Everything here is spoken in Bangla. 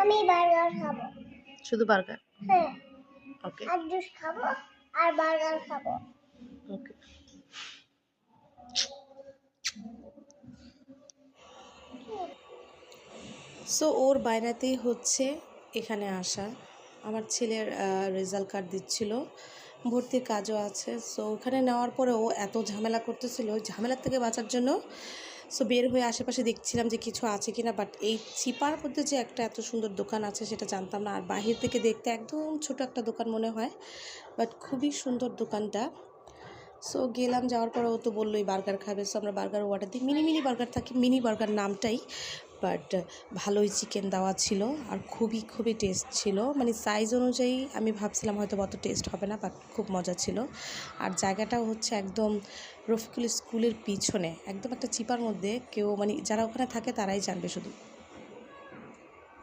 আমি বার্গার খাবো। শুধু বার্গার? হ্যাঁ। ওকে। আর জুস খাবো আর বার্গার খাবো। ওকে। সো ওর বায়নাতেই হচ্ছে এখানে আসা। আমার ছেলের রেজাল্ট কার্ড দিচ্ছিল, ভর্তির কাজও আছে। সো ওখানে নেওয়ার পরে ও এত ঝামেলা করতেছিল, ওই ঝামেলার থেকে বাঁচার জন্য সো বের হয়ে আশেপাশে দেখছিলাম যে কিছু আছে কিনা। বাট এই চিপার মধ্যে যে একটা এত সুন্দর দোকান আছে সেটা জানতাম না। আর বাহির থেকে দেখতে একদম ছোট একটা দোকান মনে হয়, বাট খুবই সুন্দর দোকানটা। সো গেলাম, যাওয়ার পরে ও তো বললোই বার্গার খাবে। সো আমরা বার্গার অর্ডার দিই। মিনি মিনি বার্গার থাকে, মিনি বার্গার নামটাই, বাট ভালোই চিকেন দেওয়া ছিল আর খুবই খুবই টেস্ট ছিল। মানে সাইজ অনুযায়ী আমি ভাবছিলাম হয়তো অত টেস্ট হবে না, বাট খুব মজা ছিল। আর জায়গাটাও হচ্ছে একদম রফিকুল স্কুলের পিছনে, একদম একটা চিপার মধ্যে। কেউ মানে যারা ওখানে থাকে তারাই জানবে শুধু।